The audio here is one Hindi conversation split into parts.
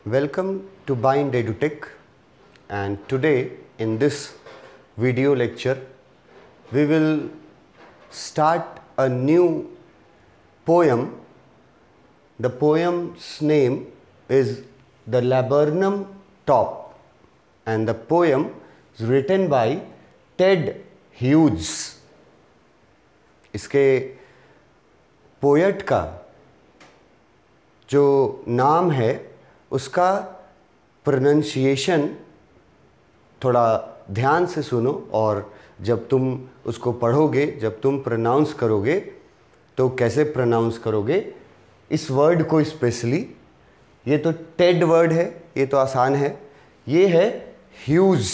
Welcome to Bind EduTech, and today in this video lecture we will start a new poem. The poem's name is The Laburnum Top, and the poem is written by Ted Hughes. इसके पोएट का जो नाम है उसका प्रोनंसिएशन थोड़ा ध्यान से सुनो, और जब तुम उसको पढ़ोगे, जब तुम प्रोनाउंस करोगे तो कैसे प्रोनाउंस करोगे इस वर्ड को स्पेशली। ये तो टेड वर्ड है, ये तो आसान है। ये है ह्यूज,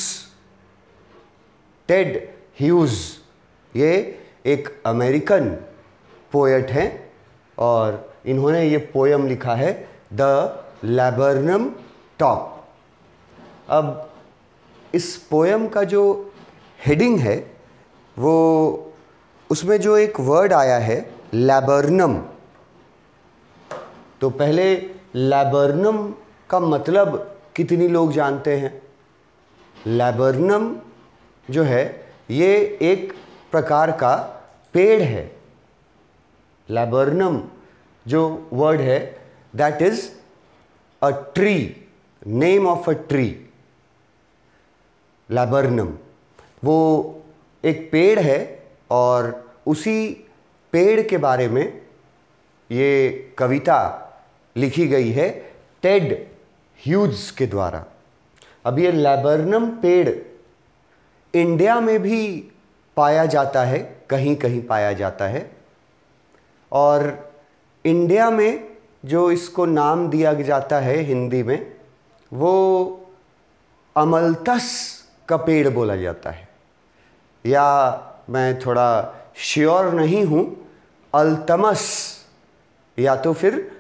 टेड ह्यूज। ये एक अमेरिकन पोएट हैं और इन्होंने ये पोएम लिखा है द लैबर्नम टॉप। अब इस पोएम का जो हेडिंग है वो, उसमें जो एक वर्ड आया है लैबर्नम, तो पहले लैबर्नम का मतलब कितनी लोग जानते हैं? लैबर्नम जो है ये एक प्रकार का पेड़ है। लैबर्नम जो वर्ड है that is a tree, name of a tree. Laburnum वो एक पेड़ है और उसी पेड़ के बारे में ये कविता लिखी गई है टेड ह्यूज के द्वारा। अब ये लैबर्नम पेड़ इंडिया में भी पाया जाता है, कहीं कहीं पाया जाता है, और इंडिया में जो इसको नाम दिया जाता है हिंदी में वो अमलतस का पेड़ बोला जाता है, या मैं थोड़ा श्योर नहीं हूँ, अल्तमस या तो फिर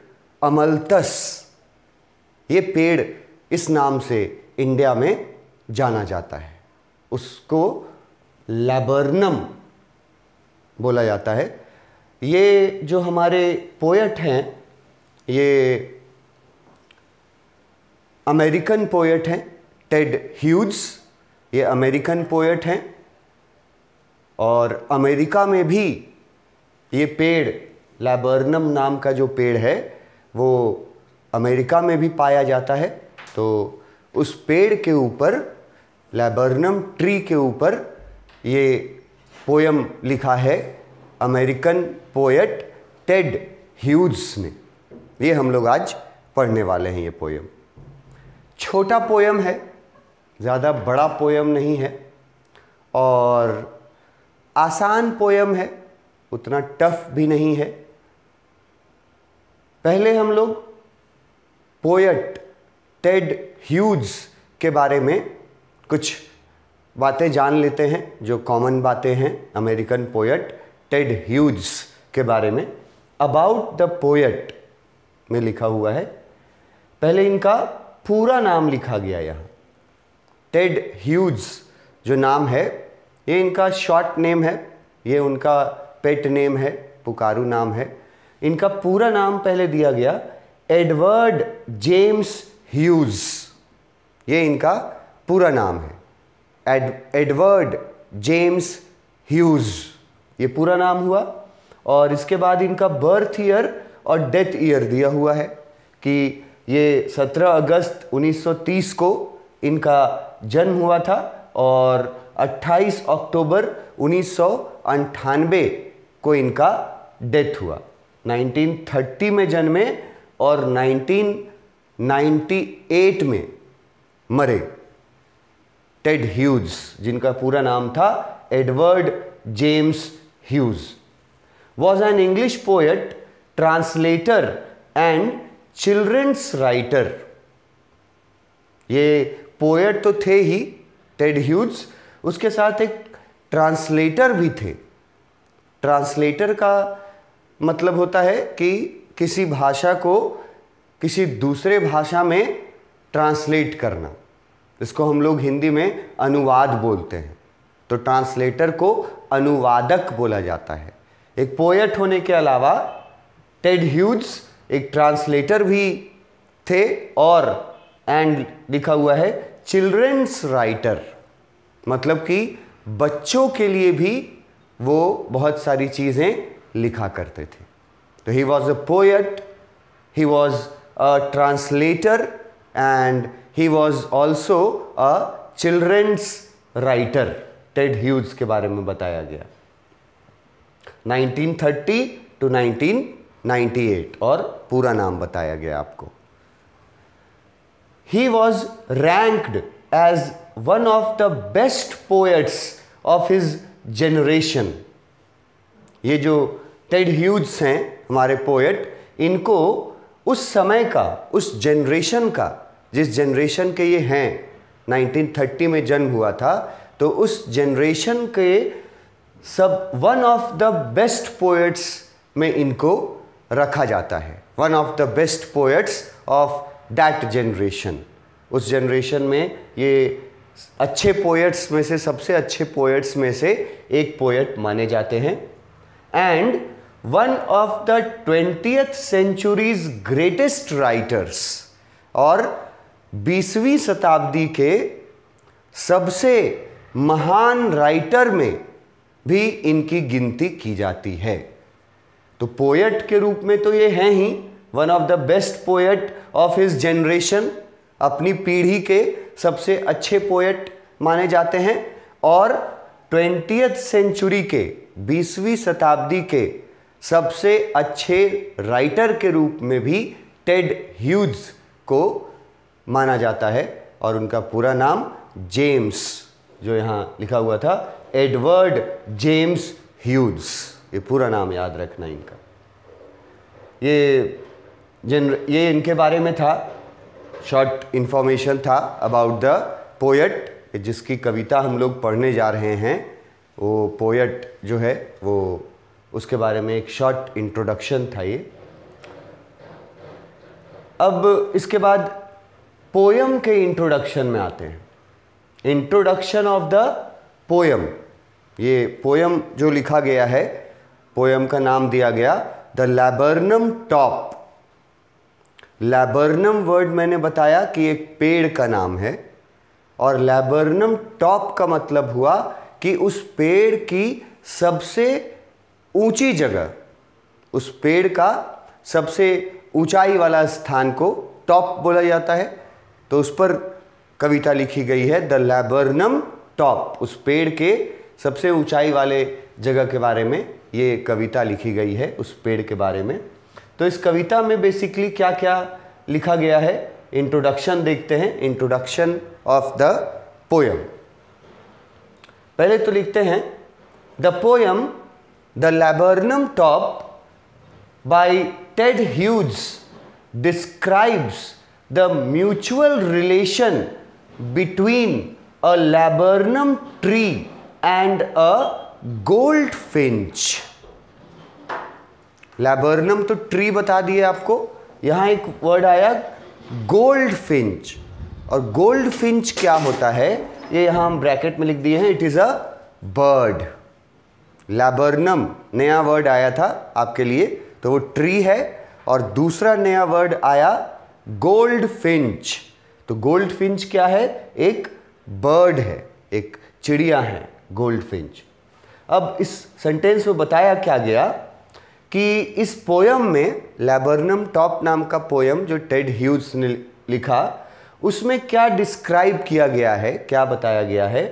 अमलतस। ये पेड़ इस नाम से इंडिया में जाना जाता है, उसको लैबर्नम बोला जाता है। ये जो हमारे पोएट हैं ये अमेरिकन पोएट हैं, टेड ह्यूज। ये अमेरिकन पोएट हैं और अमेरिका में भी ये पेड़, लैबर्नम नाम का जो पेड़ है वो अमेरिका में भी पाया जाता है। तो उस पेड़ के ऊपर, लैबर्नम ट्री के ऊपर ये पोएम लिखा है अमेरिकन पोएट टेड ह्यूज ने। ये हम लोग आज पढ़ने वाले हैं। ये पोएम छोटा पोएम है, ज़्यादा बड़ा पोएम नहीं है, और आसान पोएम है, उतना टफ भी नहीं है। पहले हम लोग पोएट टेड ह्यूज के बारे में कुछ बातें जान लेते हैं, जो कॉमन बातें हैं अमेरिकन पोएट टेड ह्यूज के बारे में। अबाउट द पोएट में लिखा हुआ है, पहले इनका पूरा नाम लिखा गया यहाँ। टेड ह्यूज जो नाम है ये इनका शॉर्ट नेम है, ये उनका पेट नेम है, पुकारू नाम है। इनका पूरा नाम पहले दिया गया एडवर्ड जेम्स ह्यूज, ये इनका पूरा नाम है। एडवर्ड जेम्स ह्यूज ये पूरा नाम हुआ, और इसके बाद इनका बर्थ ईयर और डेथ ईयर दिया हुआ है कि ये 17 अगस्त 1930 को इनका जन्म हुआ था और 28 अक्टूबर 1998 को इनका डेथ हुआ। 1930 में जन्मे और 1998 में मरे। टेड ह्यूज जिनका पूरा नाम था Edward James huge was an English poet, translator and children's writer। ये पोएट तो थे ही टेड ह्यूज, उसके साथ एक ट्रांसलेटर भी थे। ट्रांसलेटर का मतलब होता है कि किसी भाषा को किसी दूसरे भाषा में ट्रांसलेट करना, इसको हम लोग हिंदी में अनुवाद बोलते हैं। तो ट्रांसलेटर को अनुवादक बोला जाता है। एक पोएट होने के अलावा टेड ह्यूज एक ट्रांसलेटर भी थे और एंड लिखा हुआ है चिल्ड्रंस राइटर, मतलब कि बच्चों के लिए भी वो बहुत सारी चीज़ें लिखा करते थे। तो he was a poet, he was a translator and he was also a children's writer. Ted Hughes के बारे में बताया गया 1930 to 1998 और पूरा नाम बताया गया आपको। He was ranked as one of the best poets of his generation। ये जो टेड ह्यूज हैं हमारे पोएट, इनको उस समय का, उस जनरेशन का, जिस जनरेशन के ये हैं, 1930 में जन्म हुआ था, तो उस जनरेशन के सब one of the best poets में इनको रखा जाता है। One of the best poets of that generation. उस जनरेशन में ये अच्छे पोएट्स में से, सबसे अच्छे पोएट्स में से एक पोएट माने जाते हैं। And one of the 20th century's greatest writers, और 20वीं शताब्दी के सबसे महान राइटर में भी इनकी गिनती की जाती है। तो पोएट के रूप में तो ये हैं ही one of the best poet of his generation, अपनी पीढ़ी के सबसे अच्छे पोएट माने जाते हैं, और 20th सेंचुरी के, 20वीं शताब्दी के सबसे अच्छे राइटर के रूप में भी टेड ह्यूज को माना जाता है। और उनका पूरा नाम जेम्स, जो यहाँ लिखा हुआ था, एडवर्ड जेम्स ह्यूज, ये पूरा नाम याद रखना इनका। ये इनके बारे में था, शॉर्ट इन्फॉर्मेशन था अबाउट द पोएट, जिसकी कविता हम लोग पढ़ने जा रहे हैं। वो पोएट जो है वो, उसके बारे में एक शॉर्ट इंट्रोडक्शन था ये। अब इसके बाद पोयम के इंट्रोडक्शन में आते हैं। Introduction of the poem. ये पोयम जो लिखा गया है, पोयम का नाम दिया गया the laburnum top. Laburnum word मैंने बताया कि एक पेड़ का नाम है, और लैबर्नम टॉप का मतलब हुआ कि उस पेड़ की सबसे ऊंची जगह, उस पेड़ का सबसे ऊंचाई वाला स्थान को टॉप बोला जाता है। तो उस पर कविता लिखी गई है, द लैबर्नम टॉप। उस पेड़ के सबसे ऊंचाई वाले जगह के बारे में ये कविता लिखी गई है, उस पेड़ के बारे में। तो इस कविता में बेसिकली क्या क्या लिखा गया है, इंट्रोडक्शन देखते हैं। Introduction of the poem. पहले तो लिखते हैं, the poem the laburnum top bye Ted Hughes describes the mutual relation between a laburnum tree and a goldfinch। laburnum तो ट्री बता दिए आपको, यहां एक वर्ड आया गोल्डफिंच। और गोल्डफिंच क्या होता है, ये यहां हम ब्रैकेट में लिख दिए हैं, it is a bird. Laburnum नया वर्ड आया था आपके लिए, तो वो ट्री है, और दूसरा नया वर्ड आया गोल्डफिंच। तो गोल्डफिंच क्या है, एक बर्ड है, एक चिड़िया है गोल्डफिंच। अब इस सेंटेंस में बताया क्या गया कि इस पोयम में, लैबर्नम टॉप नाम का पोयम जो टेड ह्यूज ने लिखा, उसमें क्या डिस्क्राइब किया गया है, क्या बताया गया है,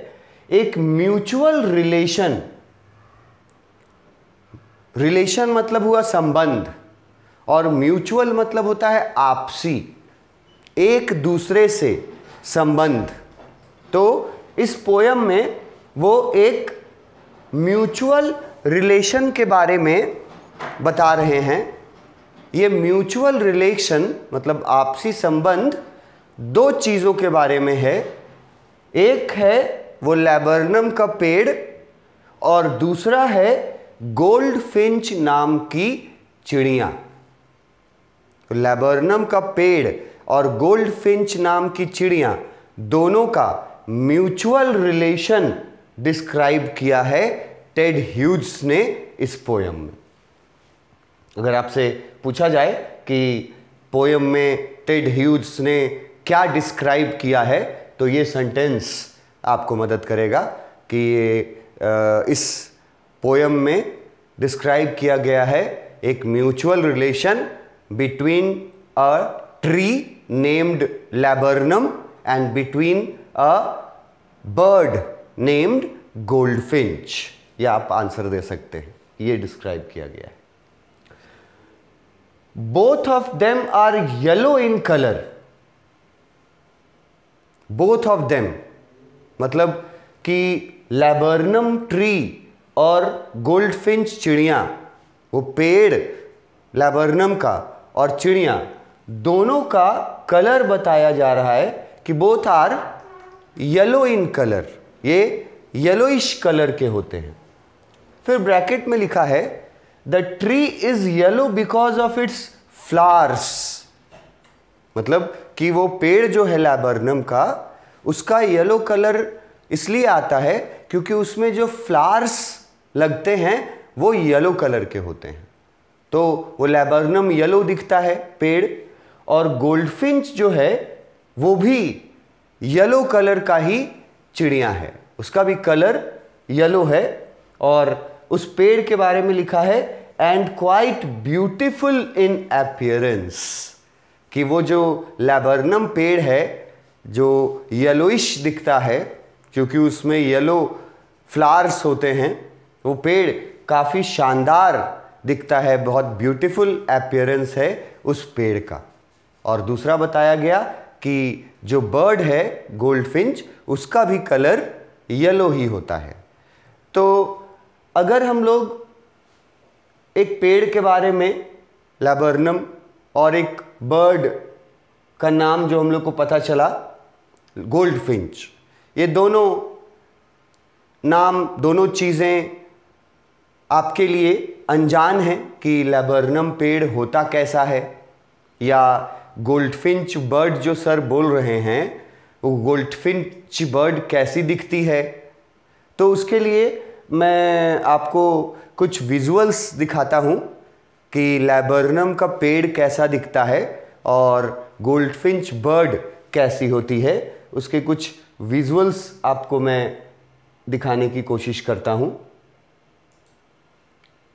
एक म्यूचुअल रिलेशन। रिलेशन मतलब हुआ संबंध, और म्यूचुअल मतलब होता है आपसी, एक दूसरे से संबंध। तो इस पोयम में वो एक म्यूचुअल रिलेशन के बारे में बता रहे हैं। ये म्यूचुअल रिलेशन मतलब आपसी संबंध दो चीज़ों के बारे में है। एक है वो लैबर्नम का पेड़, और दूसरा है गोल्डफिंच नाम की चिड़िया। लैबर्नम का पेड़ और गोल्डफिंच नाम की चिड़िया, दोनों का म्यूचुअल रिलेशन डिस्क्राइब किया है टेड ह्यूज ने इस पोयम में। अगर आपसे पूछा जाए कि पोयम में टेड ह्यूज ने क्या डिस्क्राइब किया है, तो ये सेंटेंस आपको मदद करेगा कि इस पोयम में डिस्क्राइब किया गया है एक mutual relation between a tree named laburnum and between a bird named goldfinch. या आप आंसर दे सकते हैं, ये डिस्क्राइब किया गया है। Both of them are yellow in colour. Both of them मतलब कि लैबर्नम ट्री और गोल्डफिंच चिड़िया, वो पेड़ लैबर्नम का और चिड़िया दोनों का कलर बताया जा रहा है कि both are yellow in colour, ये येलोइश कलर के होते हैं। फिर ब्रैकेट में लिखा है the tree is yellow because of its flowers, मतलब कि वो पेड़ जो है लैबर्नम का, उसका येलो कलर इसलिए आता है क्योंकि उसमें जो फ्लावर्स लगते हैं वो येलो कलर के होते हैं। तो वो लैबर्नम येलो दिखता है पेड़, और गोल्डफिंच जो है वो भी येलो कलर का ही चिड़िया है, उसका भी कलर येलो है। और उस पेड़ के बारे में लिखा है and quite beautiful in appearance, कि वो जो लैबर्नम पेड़ है जो येलोइश दिखता है क्योंकि उसमें येलो फ्लावर्स होते हैं, वो पेड़ काफ़ी शानदार दिखता है, बहुत ब्यूटीफुल अपीयरेंस है उस पेड़ का। और दूसरा बताया गया कि जो बर्ड है गोल्डफिंच, उसका भी कलर येलो ही होता है। तो अगर हम लोग एक पेड़ के बारे में लैबर्नम और एक बर्ड का नाम जो हम लोग को पता चला गोल्डफिंच, ये दोनों नाम, दोनों चीज़ें आपके लिए अनजान हैं कि लैबर्नम पेड़ होता कैसा है, या गोल्डफिंच बर्ड जो सर बोल रहे हैं वो गोल्डफिंच बर्ड कैसी दिखती है। तो उसके लिए मैं आपको कुछ विजुअल्स दिखाता हूँ कि लैबर्नम का पेड़ कैसा दिखता है और गोल्डफिंच बर्ड कैसी होती है। उसके कुछ विजुअल्स आपको मैं दिखाने की कोशिश करता हूँ।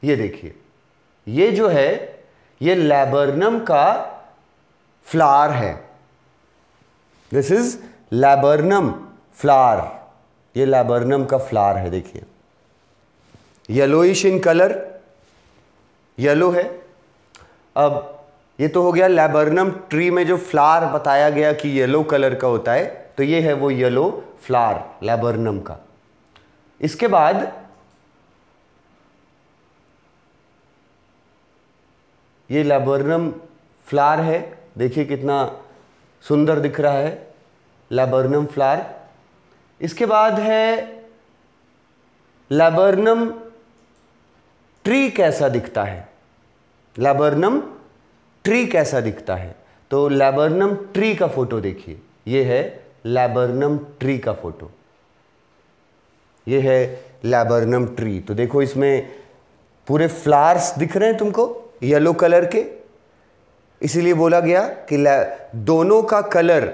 ये देखिए, ये जो है ये लैबर्नम का फ्लावर है। दिस इज लैबर्नम फ्लावर, ये लैबर्नम का फ्लावर है। देखिए येलोइश इन कलर, येलो है। अब ये तो हो गया लैबर्नम ट्री में जो फ्लावर बताया गया कि येलो कलर का होता है, तो ये है वो येलो फ्लावर लैबर्नम का। इसके बाद ये लैबर्नम फ्लावर है, देखिए कितना सुंदर दिख रहा है लैबर्नम फ्लावर। इसके बाद है लैबर्नम ट्री कैसा दिखता है, लैबर्नम ट्री कैसा दिखता है। तो लैबर्नम ट्री का फोटो देखिए, ये है लैबर्नम ट्री का फोटो, ये है लैबर्नम ट्री। तो देखो इसमें पूरे फ्लावर्स दिख रहे हैं तुमको येलो कलर के, इसीलिए बोला गया कि दोनों का कलर,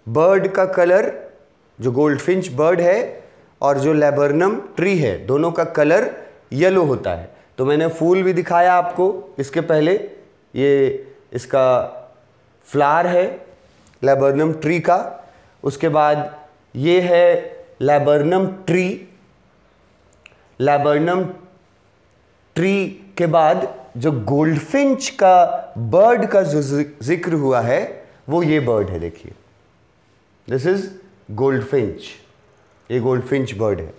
बर्ड का कलर जो गोल्डफिंच बर्ड है और जो लैबर्नम ट्री है, दोनों का कलर येलो होता है। तो मैंने फूल भी दिखाया आपको इसके पहले, ये इसका फ्लावर है लैबर्नम ट्री का। उसके बाद ये है लैबर्नम ट्री। लैबर्नम ट्री के बाद जो गोल्डफिंच का बर्ड का जो जिक्र हुआ है वो ये बर्ड है। देखिए दिस इज गोल्डफिंच, ये गोल्डफिंच बर्ड है।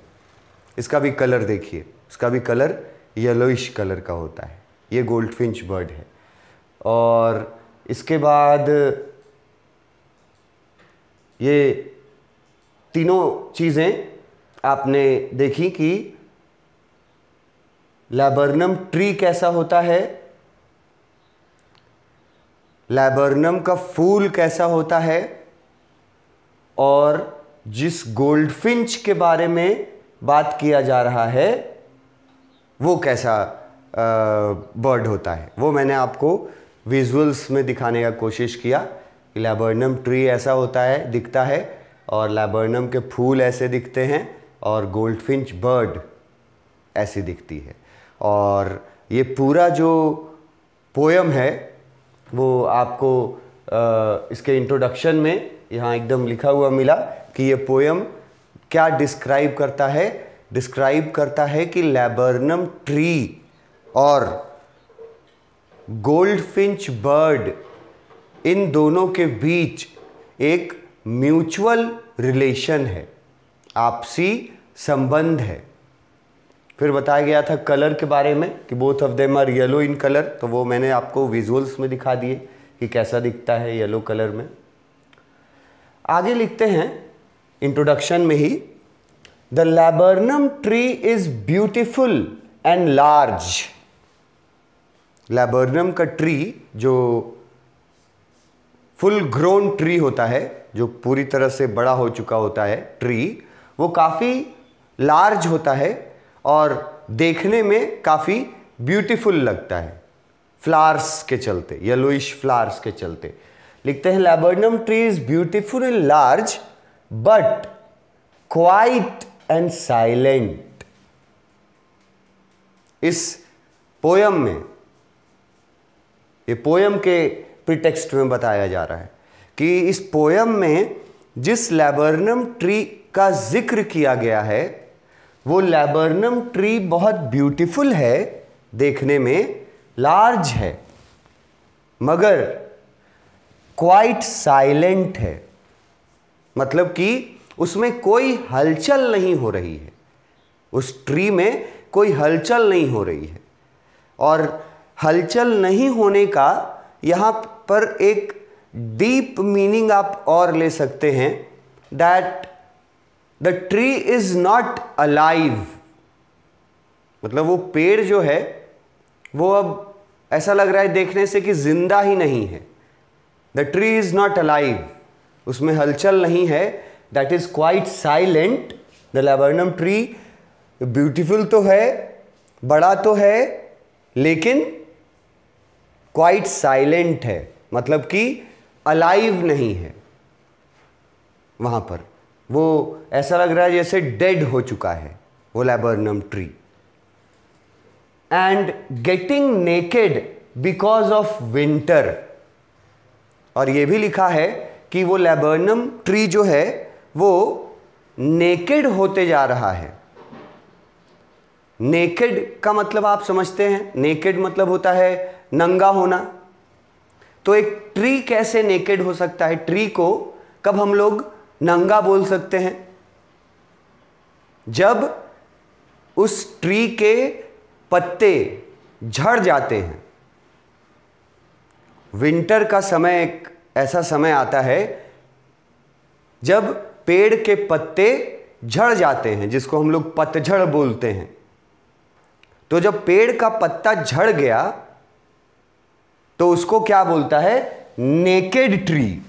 इसका भी कलर देखिए, इसका भी कलर येलोइश कलर का होता है, ये गोल्डफिंच बर्ड है। और इसके बाद ये तीनों चीज़ें आपने देखी कि लैबर्नम ट्री कैसा होता है, लैबर्नम का फूल कैसा होता है, और जिस गोल्डफिंच के बारे में बात किया जा रहा है वो कैसा बर्ड होता है, वो मैंने आपको विजुअल्स में दिखाने का कोशिश किया। लैबर्नम ट्री ऐसा होता है, दिखता है, और लैबर्नम के फूल ऐसे दिखते हैं, और गोल्डफिंच बर्ड ऐसी दिखती है। और ये पूरा जो पोयम है वो आपको इसके इंट्रोडक्शन में यहाँ एकदम लिखा हुआ मिला कि ये पोयम क्या डिस्क्राइब करता है। डिस्क्राइब करता है कि लैबर्नम ट्री और गोल्डफिंच बर्ड, इन दोनों के बीच एक म्यूचुअल रिलेशन है, आपसी संबंध है। फिर बताया गया था कलर के बारे में कि both of them are yellow in colour, तो वो मैंने आपको विजुअल्स में दिखा दिए कि कैसा दिखता है येलो कलर में। आगे लिखते हैं इंट्रोडक्शन में ही, the laburnum tree is beautiful and large. Laburnum का ट्री जो फुल ग्रोन ट्री होता है, जो पूरी तरह से बड़ा हो चुका होता है ट्री, वो काफ़ी लार्ज होता है और देखने में काफ़ी ब्यूटीफुल लगता है फ्लावर्स के चलते, येलोइश फ्लावर्स के चलते। लिखते हैं laburnum tree is beautiful and large but quiet and silent. इस पोयम में, ये पोयम के प्रीटेक्स्ट में बताया जा रहा है कि इस पोयम में जिस लैबर्नम ट्री का जिक्र किया गया है वो लैबर्नम ट्री बहुत ब्यूटीफुल है, देखने में लार्ज है, मगर क्वाइट साइलेंट है। मतलब कि उसमें कोई हलचल नहीं हो रही है, उस ट्री में कोई हलचल नहीं हो रही है। और हलचल नहीं होने का यहाँ पर एक डीप मीनिंग आप और ले सकते हैं, that the tree is not alive. मतलब वो पेड़ जो है वो अब ऐसा लग रहा है देखने से कि जिंदा ही नहीं है। The tree is not alive, उसमें हलचल नहीं है। That is quite silent. The laburnum tree beautiful तो है, बड़ा तो है, लेकिन क्वाइट साइलेंट है, मतलब कि अलाइव नहीं है। वहां पर वो ऐसा लग रहा है जैसे डेड हो चुका है वो laburnum tree. And getting naked because of winter. और ये भी लिखा है कि वो लैबर्नम ट्री जो है वो नेकेड होते जा रहा है। नेकेड का मतलब आप समझते हैं, नेकेड मतलब होता है नंगा होना। तो एक ट्री कैसे नेकेड हो सकता है? ट्री को कब हम लोग नंगा बोल सकते हैं? जब उस ट्री के पत्ते झड़ जाते हैं। विंटर का समय एक ऐसा समय आता है जब पेड़ के पत्ते झड़ जाते हैं, जिसको हम लोग पतझड़ बोलते हैं। तो जब पेड़ का पत्ता झड़ गया तो उसको क्या बोलता है? Naked tree.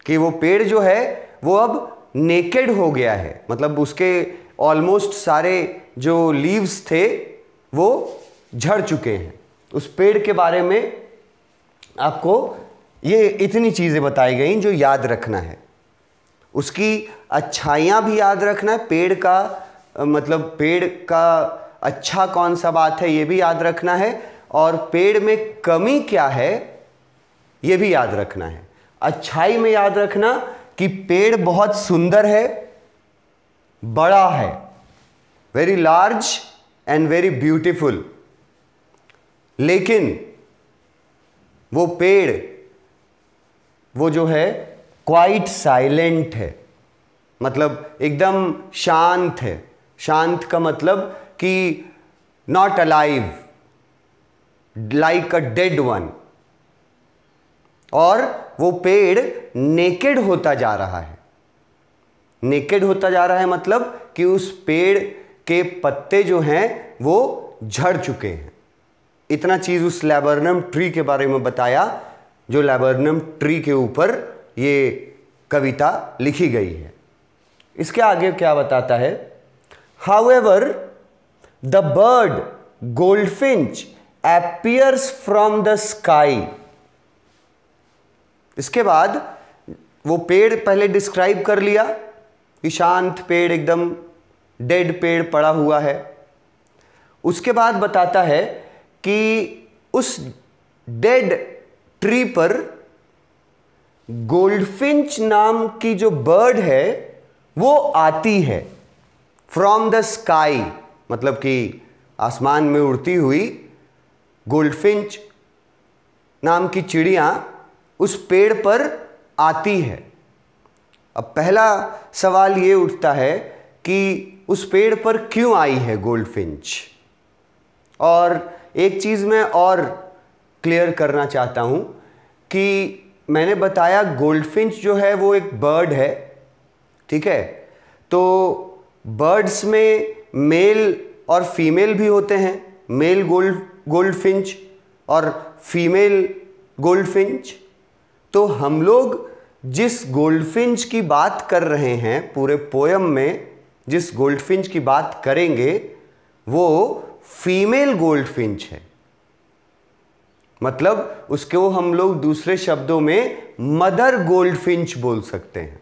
कि वो पेड़ जो है वो अब नेकेड हो गया है, मतलब उसके ऑलमोस्ट सारे जो लीव्स थे वो झड़ चुके हैं। उस पेड़ के बारे में आपको ये इतनी चीज़ें बताई गई जो याद रखना है। उसकी अच्छाइयाँ भी याद रखना है, पेड़ का मतलब पेड़ का अच्छा कौन सा बात है ये भी याद रखना है, और पेड़ में कमी क्या है ये भी याद रखना है। अच्छाई में याद रखना कि पेड़ बहुत सुंदर है, बड़ा है, very large and very beautiful. लेकिन वो पेड़ वो जो है क्वाइट साइलेंट है, मतलब एकदम शांत है। शांत का मतलब कि not alive, like a dead one. और वो पेड़ नेकेड होता जा रहा है। नेकेड होता जा रहा है मतलब कि उस पेड़ के पत्ते जो हैं वो झड़ चुके हैं। इतना चीज़ उस लैबर्नम ट्री के बारे में बताया, जो लैबर्नम ट्री के ऊपर ये कविता लिखी गई है। इसके आगे क्या बताता है? However the bird goldfinch appears from the sky इसके बाद वो पेड़ पहले डिस्क्राइब कर लिया कि शांत पेड़, एकदम डेड पेड़ पड़ा हुआ है। उसके बाद बताता है कि उस डेड ट्री पर गोल्डफिंच नाम की जो बर्ड है वो आती है फ्रॉम द स्काई, मतलब कि आसमान में उड़ती हुई गोल्डफिंच नाम की चिड़िया उस पेड़ पर आती है। अब पहला सवाल ये उठता है कि उस पेड़ पर क्यों आई है गोल्डफिंच। और एक चीज़ मैं और क्लियर करना चाहता हूँ कि मैंने बताया गोल्डफिंच जो है वो एक बर्ड है, ठीक है। तो बर्ड्स में मेल और फीमेल भी होते हैं, मेल गोल्डफिंच और फीमेल गोल्डफिंच। तो हम लोग जिस गोल्डफिंच की बात कर रहे हैं, पूरे पोयम में जिस गोल्डफिंच की बात करेंगे वो फीमेल गोल्डफिंच है। मतलब उसको हम लोग दूसरे शब्दों में मदर गोल्डफिंच बोल सकते हैं,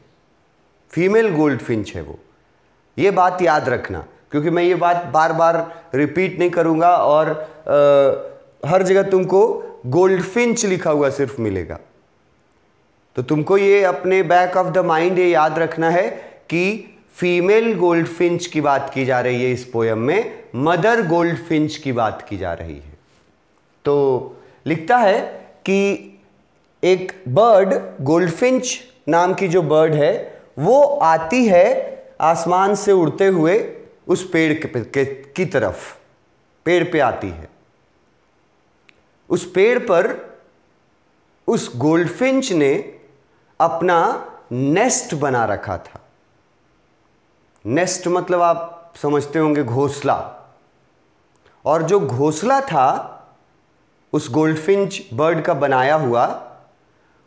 फीमेल गोल्डफिंच है वो। ये बात याद रखना, क्योंकि मैं ये बात बार बार रिपीट नहीं करूंगा और हर जगह तुमको गोल्डफिंच लिखा हुआ सिर्फ मिलेगा। तो तुमको ये अपने बैक ऑफ द माइंड ये याद रखना है कि फीमेल गोल्डफिंच की बात की जा रही है इस पोयम में, मदर गोल्डफिंच की बात की जा रही है। तो लिखता है कि एक बर्ड, गोल्डफिंच नाम की जो बर्ड है वो आती है आसमान से उड़ते हुए उस पेड़ की तरफ, पेड़ पे आती है। उस पेड़ पर उस गोल्डफिंच ने अपना नेस्ट बना रखा था। नेस्ट मतलब आप समझते होंगे घोंसला। और जो घोंसला था उस गोल्डफिंच बर्ड का बनाया हुआ,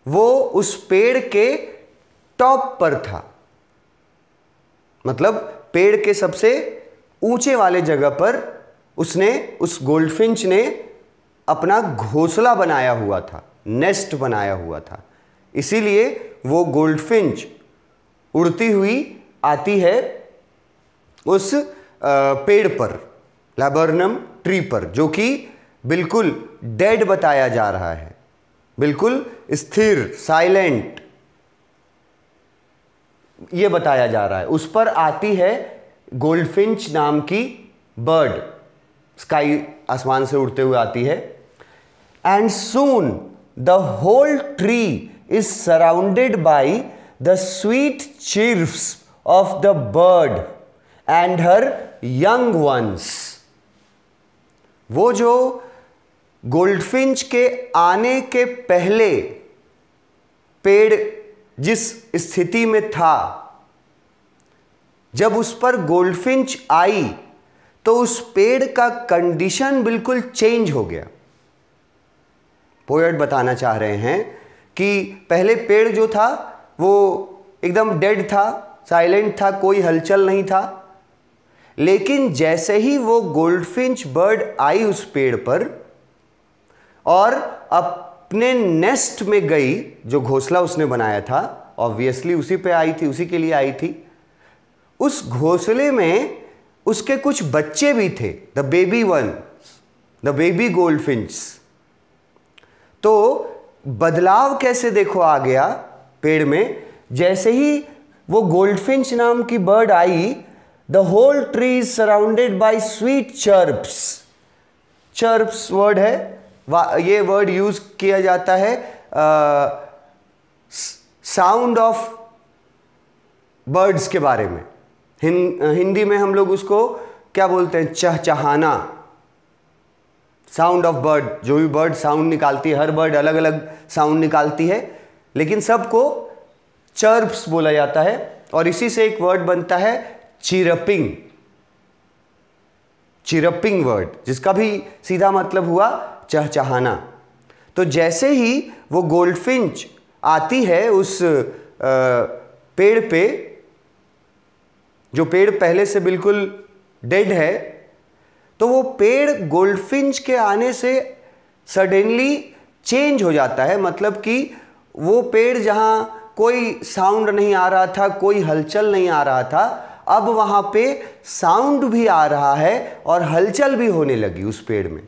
वो उस पेड़ के टॉप पर था, मतलब पेड़ के सबसे ऊंचे वाले जगह पर उस गोल्डफिंच ने अपना घोंसला बनाया हुआ था, नेस्ट बनाया हुआ था। इसीलिए वो गोल्डफिंच उड़ती हुई आती है उस पेड़ पर, लैबर्नम ट्री पर, जो कि बिल्कुल डेड बताया जा रहा है, बिल्कुल स्थिर, साइलेंट ये बताया जा रहा है। उस पर आती है गोल्डफिंच नाम की बर्ड, स्काई, आसमान से उड़ते हुए आती है। And soon the whole tree is surrounded by the sweet chirps of the bird and her young ones. वो जो गोल्डफिंच के आने के पहले पेड़ जिस स्थिति में था, जब उस पर गोल्डफिंच आई तो उस पेड़ का कंडीशन बिल्कुल चेंज हो गया। पोएट बताना चाह रहे हैं कि पहले पेड़ जो था वो एकदम डेड था, साइलेंट था, कोई हलचल नहीं था। लेकिन जैसे ही वो गोल्डफिंच बर्ड आई उस पेड़ पर और अपने नेस्ट में गई, जो घोंसला उसने बनाया था, ऑब्वियसली उसी पे आई थी, उसी के लिए आई थी। उस घोंसले में उसके कुछ बच्चे भी थे, the baby ones, the baby goldfinch. तो बदलाव कैसे देखो आ गया पेड़ में, जैसे ही वो गोल्डफिंच नाम की बर्ड आई, the whole tree is surrounded by sweet chirps. Chirps word है, ये वर्ड यूज किया जाता है साउंड ऑफ बर्ड्स के बारे में। हिंदी में हम लोग उसको क्या बोलते हैं, चहचहाना, साउंड ऑफ बर्ड। जो भी बर्ड साउंड निकालती है, हर बर्ड अलग अलग साउंड निकालती है, लेकिन सबको चर्प्स बोला जाता है। और इसी से एक वर्ड बनता है चिरपिंग, चिरपिंग वर्ड, जिसका भी सीधा मतलब हुआ चहचहाना। तो जैसे ही वो गोल्डफिंच आती है उस पेड़ पे, जो पेड़ पहले से बिल्कुल डेड है, तो वो पेड़ गोल्डफिंच के आने से सडनली चेंज हो जाता है। मतलब कि वो पेड़ जहां कोई साउंड नहीं आ रहा था, कोई हलचल नहीं आ रहा था, अब वहां पे साउंड भी आ रहा है और हलचल भी होने लगी उस पेड़ में।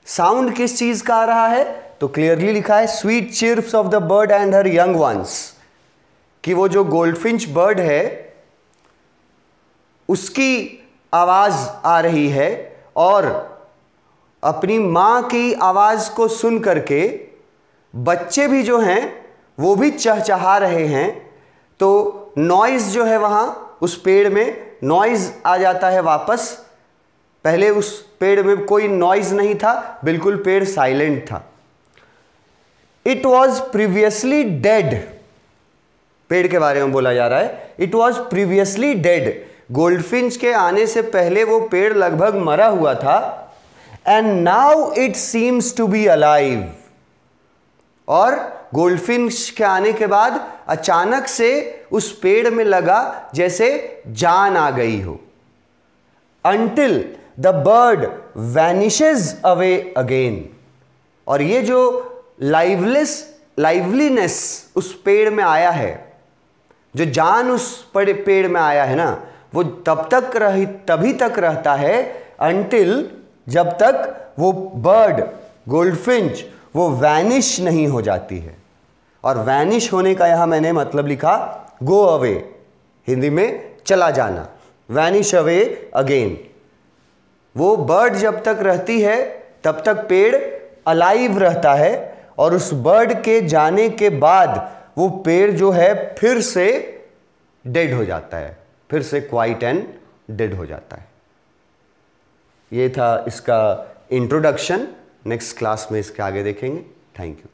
साउंड किस चीज का आ रहा है? तो क्लियरली लिखा है sweet chirps of the bird and her young ones, कि वो जो गोल्डफिंच बर्ड है उसकी आवाज आ रही है और अपनी मां की आवाज को सुन करके बच्चे भी जो हैं वो भी चहचहा रहे हैं। तो नॉइज जो है वहां उस पेड़ में नॉइज आ जाता है वापस। पहले उस पेड़ में कोई नॉइज नहीं था, बिल्कुल पेड़ साइलेंट था। इट वॉज प्रीवियसली डेड, पेड़ के बारे में बोला जा रहा है। It was previously dead, goldfinch के आने से पहले वो पेड़ लगभग मरा हुआ था। And now it seems to be alive, और गोल्डफिंच के आने के बाद अचानक से उस पेड़ में लगा जैसे जान आ गई हो। Until the bird vanishes away again, और ये जो लाइवलीनेस उस पेड़ में आया है, जो जान उस पेड़ में आया है ना, वो तभी तक रहता है अनटिल, जब तक वो बर्ड गोल्डफिंच वो वैनिश नहीं हो जाती है। और वैनिश होने का यहां मैंने मतलब लिखा गो अवे, हिंदी में चला जाना, वैनिश अवे अगेन। वो बर्ड जब तक रहती है तब तक पेड़ अलाइव रहता है, और उस बर्ड के जाने के बाद वो पेड़ जो है फिर से डेड हो जाता है, फिर से क्वाइट एंड डेड हो जाता है। ये था इसका इंट्रोडक्शन। नेक्स्ट क्लास में इसके आगे देखेंगे। Thank you.